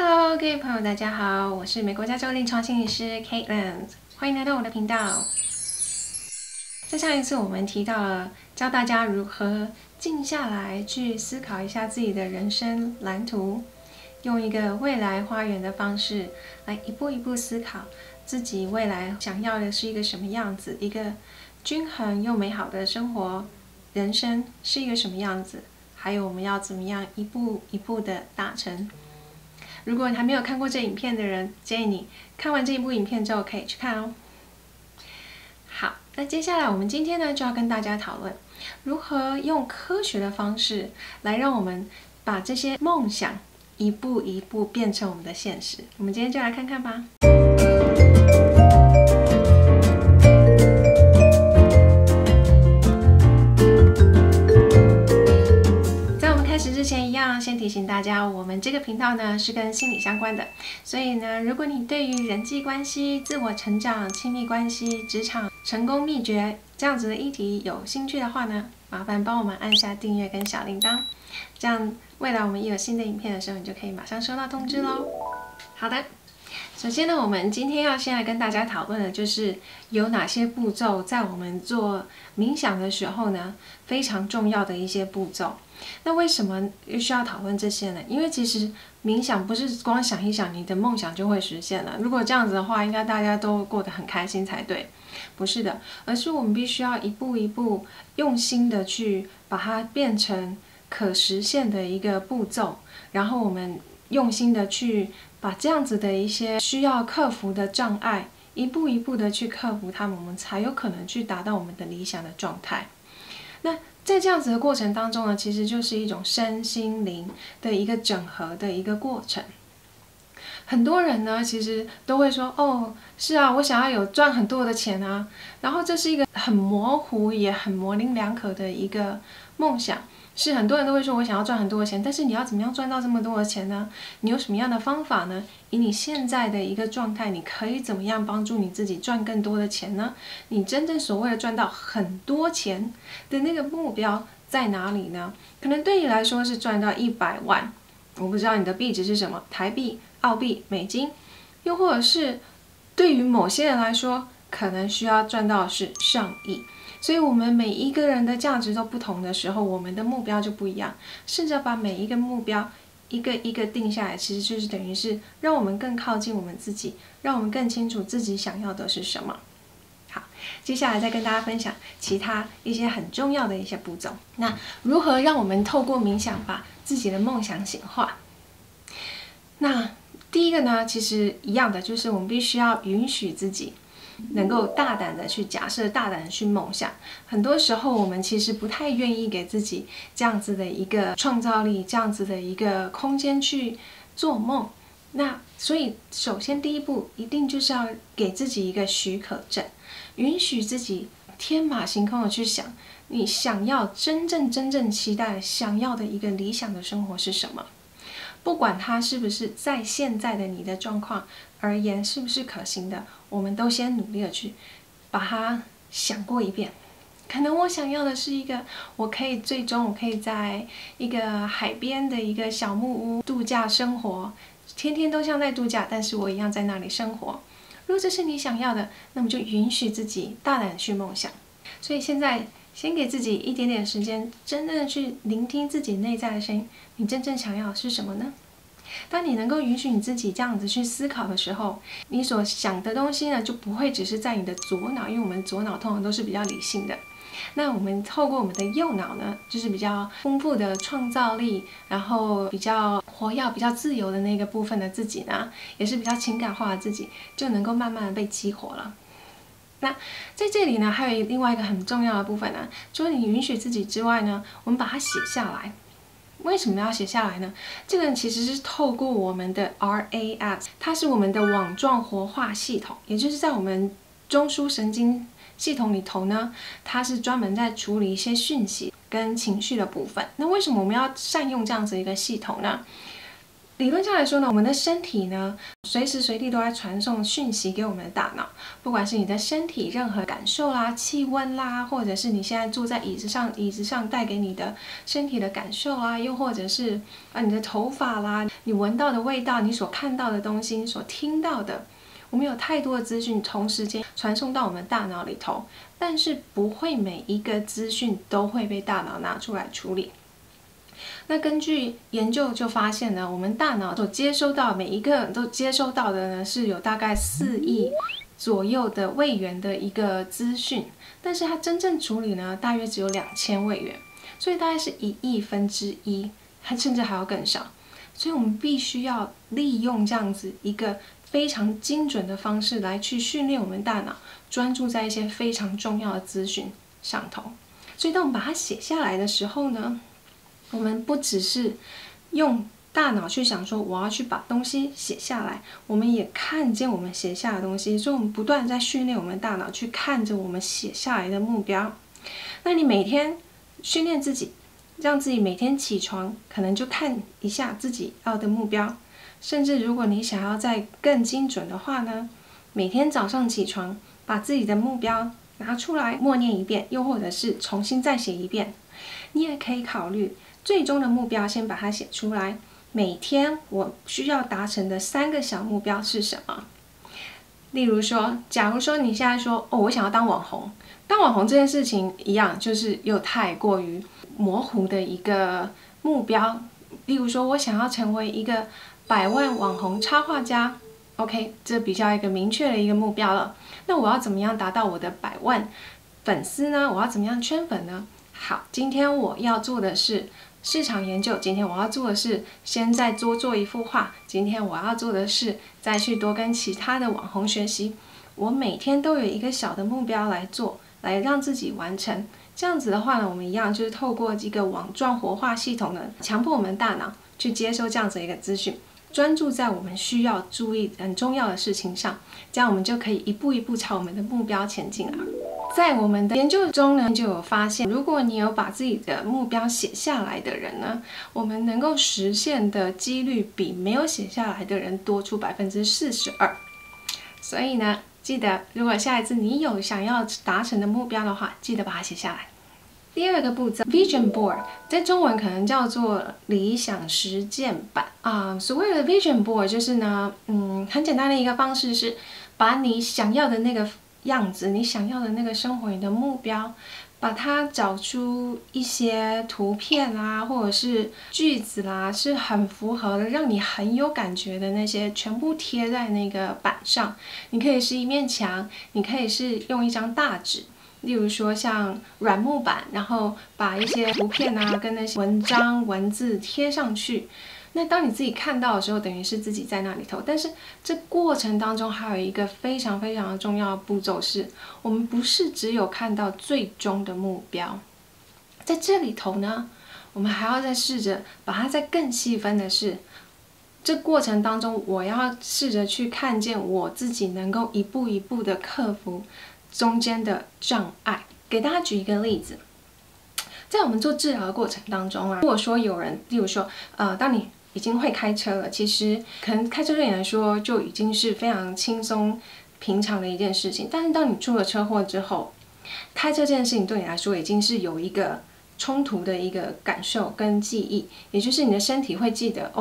Hello， 各位朋友，大家好，我是美国加州临床心理师 Caitlin， 欢迎来到我的频道。在上一次我们提到了教大家如何静下来去思考一下自己的人生蓝图，用一个未来花园的方式来一步一步思考自己未来想要的是一个什么样子，一个均衡又美好的生活人生是一个什么样子，还有我们要怎么样一步一步的达成。如果你还没有看过这影片的人，建议你看完这一部影片之后可以去看哦。好，那接下来我们今天呢就要跟大家讨论如何用科学的方式来让我们把这些梦想一步一步变成我们的现实。我们今天就来看看吧。之前一样，先提醒大家，我们这个频道呢是跟心理相关的，所以呢，如果你对于人际关系、自我成长、亲密关系、职场成功秘诀这样子的议题有兴趣的话呢，麻烦帮我们按下订阅跟小铃铛，这样未来我们一有新的影片的时候，你就可以马上收到通知咯。好的。首先呢，我们今天要先来跟大家讨论的就是有哪些步骤在我们做冥想的时候呢，非常重要的一些步骤。那为什么需要讨论这些呢？因为其实冥想不是光想一想你的梦想就会实现了。如果这样子的话，应该大家都过得很开心才对。不是的，而是我们必须要一步一步用心的去把它变成可实现的一个步骤，然后我们用心的去把这样子的一些需要克服的障碍，一步一步的去克服它们，我们才有可能去达到我们的理想的状态。那在这样子的过程当中呢，其实就是一种身心灵的一个整合的一个过程。很多人呢，其实都会说，哦，是啊，我想要有赚很多的钱啊，然后这是一个很模糊也很模棱两可的一个梦想。是很多人都会说我想要赚很多的钱，但是你要怎么样赚到这么多的钱呢？你有什么样的方法呢？以你现在的一个状态，你可以怎么样帮助你自己赚更多的钱呢？你真正所谓的赚到很多钱的那个目标在哪里呢？可能对你来说是赚到100万，我不知道你的币值是什么，台币、澳币、美金，又或者是对于某些人来说，可能需要赚到的是上亿。所以我们每一个人的价值都不同的时候，我们的目标就不一样。试着把每一个目标一个一个定下来，其实就是等于是让我们更靠近我们自己，让我们更清楚自己想要的是什么。好，接下来再跟大家分享其他一些很重要的一些步骤。那如何让我们透过冥想把自己的梦想显化？那第一个呢，其实一样的，就是我们必须要允许自己能够大胆的去假设，大胆的去梦想。很多时候我们其实不太愿意给自己这样子的一个创造力，这样子的一个空间去做梦。那所以首先第一步一定就是要给自己一个许可证，允许自己天马行空的去想你想要真正期待想要的一个理想的生活是什么。不管它是不是在现在的你的状况而言是不是可行的，我们都先努力的去把它想过一遍。可能我想要的是一个，我可以在一个海边的一个小木屋度假生活，天天都像在度假，但是我一样在那里生活。如果这是你想要的，那么就允许自己大胆的去梦想。所以现在先给自己一点点时间，真正的去聆听自己内在的声音，你真正想要的是什么呢？当你能够允许你自己这样子去思考的时候，你所想的东西呢，就不会只是在你的左脑，因为我们左脑通常都是比较理性的。那我们透过我们的右脑呢，就是比较丰富的创造力，然后比较活跃、比较自由的那个部分的自己呢，也是比较情感化的自己，就能够慢慢的被激活了。那在这里呢，还有另外一个很重要的部分呢，除了你允许自己之外呢，我们把它写下来。为什么要写下来呢？这个其实是透过我们的 RAS， 它是我们的网状活化系统，也就是在我们中枢神经系统里头呢，它是专门在处理一些讯息跟情绪的部分。那为什么我们要善用这样子一个系统呢？理论上来说呢，我们的身体呢，随时随地都在传送讯息给我们的大脑，不管是你的身体任何感受啦、气温啦，或者是你现在坐在椅子上带给你的身体的感受啦，又或者是你的头发啦、你闻到的味道、你所看到的东西、你所听到的，我们有太多的资讯同时间传送到我们大脑里头，但是不会每一个资讯都会被大脑拿出来处理。那根据研究就发现呢，我们大脑所接收到每一个人都接收到的呢，是有大概4亿左右的位元的一个资讯，但是它真正处理呢，大约只有2000位元，所以大概是1/1000，它甚至还要更少。所以我们必须要利用这样子一个非常精准的方式来去训练我们大脑，专注在一些非常重要的资讯上头。所以当我们把它写下来的时候呢，我们不只是用大脑去想说我要去把东西写下来，我们也看见我们写下的东西，所以我们不断在训练我们大脑去看着我们写下来的目标。那你每天训练自己，让自己每天起床可能就看一下自己要的目标，甚至如果你想要再更精准的话呢，每天早上起床把自己的目标拿出来默念一遍，又或者是重新再写一遍。你也可以考虑最终的目标先把它写出来，每天我需要达成的3个小目标是什么？例如说，假如说你现在说我想要当网红，当网红这件事情一样，就是又太过于模糊的一个目标。例如说，我想要成为一个100万网红插画家 ，OK， 这比较一个明确的一个目标了。那我要怎么样达到我的100万粉丝呢？我要怎么样圈粉呢？好，今天我要做的是市场研究，今天我要做的是先再多做一幅画，今天我要做的是再去多跟其他的网红学习。我每天都有一个小的目标来做，来让自己完成。这样子的话呢，我们一样就是透过一个网状活化系统呢，强迫我们大脑去接收这样子一个资讯，专注在我们需要注意很重要的事情上，这样我们就可以一步一步朝我们的目标前进了。在我们的研究中呢，就有发现，如果你有把自己的目标写下来的人呢，我们能够实现的几率比没有写下来的人多出42%。所以呢，记得如果下一次你有想要达成的目标的话，记得把它写下来。第2个步骤 ，Vision Board， 在中文可能叫做理想实践版所谓的 Vision Board 就是呢，很简单的一个方式是把你想要的那个样子，你想要的那个生活，你的目标，把它找出一些图片啦，或者是句子啦，是很符合的，让你很有感觉的那些，全部贴在那个板上。你可以是一面墙，你可以是用一张大纸。例如说像软木板，然后把一些图片啊跟那些文章文字贴上去。那当你自己看到的时候，等于是自己在那里头。但是这过程当中还有一个非常非常重要的步骤是，我们不是只有看到最终的目标，在这里头呢，我们还要再试着把它再更细分的是，这过程当中我要试着去看见我自己能够一步一步的克服中间的障碍。给大家举一个例子，在我们做治疗的过程当中如果说有人，例如说，当你已经会开车了，其实可能开车对你来说就已经是非常轻松平常的一件事情。但是当你出了车祸之后，开车这件事情对你来说已经是有一个冲突的一个感受跟记忆，也就是你的身体会记得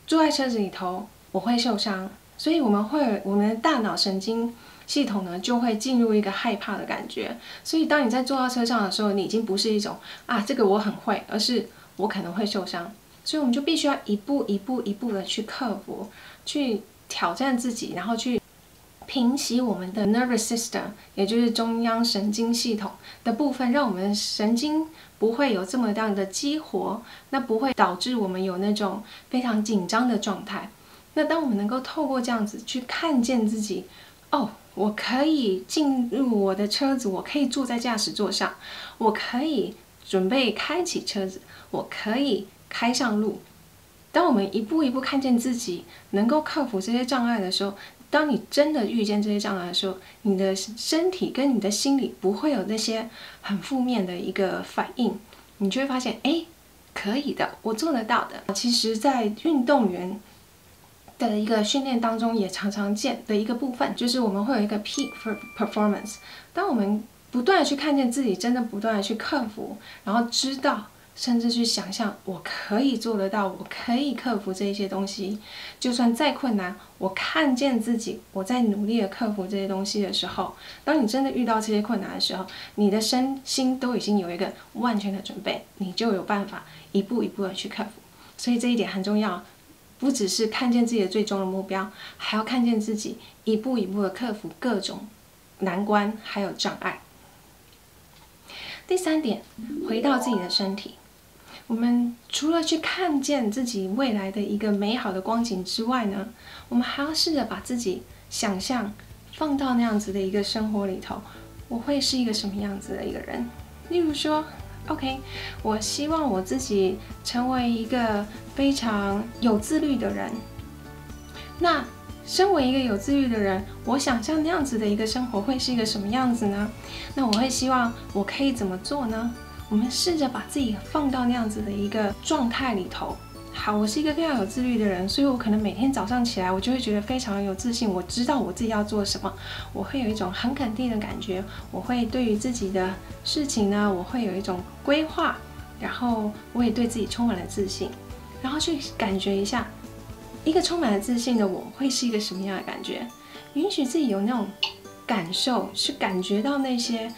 坐在车子里头我会受伤，所以我们的大脑神经系统呢就会进入一个害怕的感觉。所以当你在坐到车上的时候，你已经不是一种这个我很会，而是我可能会受伤。所以我们就必须要一步一步一步的去克服，去挑战自己，然后去平息我们的 nervous system， 也就是中央神经系统的部分，让我们的神经不会有这么样的激活，那不会导致我们有那种非常紧张的状态。那当我们能够透过这样子去看见自己，我可以进入我的车子，我可以坐在驾驶座上，我可以准备开启车子，我可以开上路。当我们一步一步看见自己能够克服这些障碍的时候，当你真的遇见这些障碍的时候，你的身体跟你的心理不会有那些很负面的一个反应，你就会发现，可以的，我做得到的。其实，在运动员的一个训练当中，也常常见的一个部分，就是我们会有一个 peak performance。当我们不断的去看见自己，真的不断的去克服，然后知道，甚至去想象，我可以做得到，我可以克服这些东西，就算再困难，我看见自己，我在努力的克服这些东西的时候，当你真的遇到这些困难的时候，你的身心都已经有一个万全的准备，你就有办法一步一步的去克服。所以这一点很重要，不只是看见自己的最终的目标，还要看见自己一步一步的克服各种难关还有障碍。第3点，回到自己的身体。我们除了去看见自己未来的一个美好的光景之外呢，我们还要试着把自己想象放到那样子的一个生活里头，我会是一个什么样子的一个人。例如说 OK， 我希望我自己成为一个非常有自律的人。那身为一个有自律的人，我想象那样子的一个生活会是一个什么样子呢？那我会希望我可以怎么做呢？我们试着把自己放到那样子的一个状态里头。好，我是一个非常有自律的人，所以我可能每天早上起来，我就会觉得非常有自信，我知道我自己要做什么，我会有一种很肯定的感觉，我会对于自己的事情呢，我会有一种规划，然后我也对自己充满了自信，然后去感觉一下，一个充满了自信的我会是一个什么样的感觉，允许自己有那种感受，去感觉到那些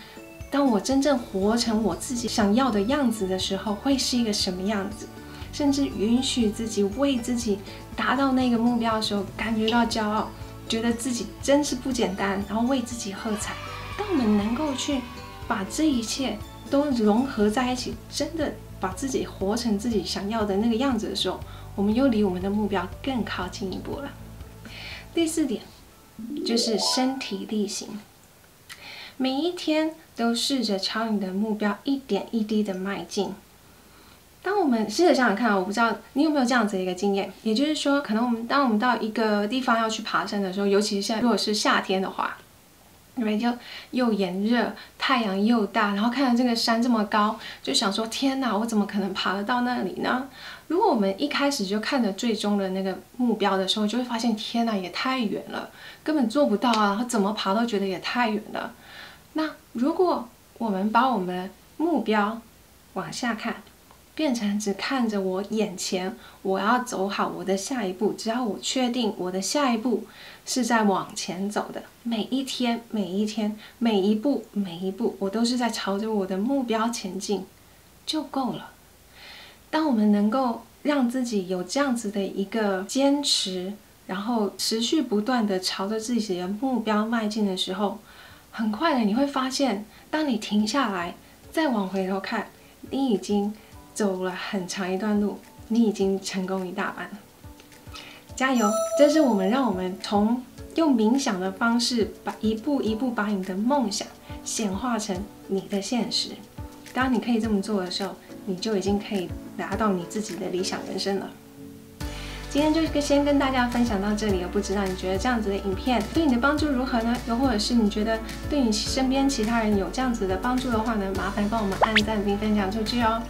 当我真正活成我自己想要的样子的时候，会是一个什么样子。甚至允许自己为自己达到那个目标的时候感觉到骄傲，觉得自己真是不简单，然后为自己喝彩。当我们能够去把这一切都融合在一起，真的把自己活成自己想要的那个样子的时候，我们又离我们的目标更靠近一步了。第4点就是身体力行，每一天都试着朝你的目标一点一滴的迈进。当我们试着想想看，我不知道你有没有这样子的一个经验，也就是说，可能当我们到一个地方要去爬山的时候，尤其是如果是夏天的话，因为就又炎热，太阳又大，然后看到这个山这么高，就想说天哪，我怎么可能爬得到那里呢？如果我们一开始就看着最终的那个目标的时候，就会发现天哪，也太远了，根本做不到啊，然后怎么爬都觉得也太远了。那如果我们把我们的目标往下看，变成只看着我眼前，我要走好我的下一步，只要我确定我的下一步是在往前走的，每一天每一天每一步每一步，我都是在朝着我的目标前进，就够了。当我们能够让自己有这样子的一个坚持，然后持续不断的朝着自己的目标迈进的时候，很快的你会发现，当你停下来再往回头看，你已经走了很长一段路，你已经成功一大半了。加油！这是让我们从用冥想的方式，一步一步把你的梦想显化成你的现实。当你可以这么做的时候，你就已经可以达到你自己的理想人生了。今天就先跟大家分享到这里，我不知道你觉得这样子的影片对你的帮助如何呢？又或者是你觉得对你身边其他人有这样子的帮助的话呢，麻烦帮我们按赞并分享出去哦。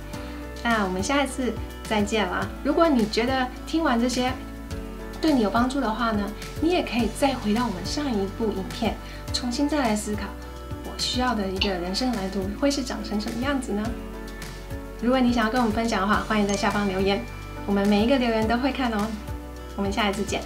那我们下一次再见啦！如果你觉得听完这些对你有帮助的话呢，你也可以再回到我们上一部影片，重新再来思考，我需要的一个人生蓝图会是长成什么样子呢？如果你想要跟我们分享的话，欢迎在下方留言，我们每一个留言都会看哦。我们下一次见。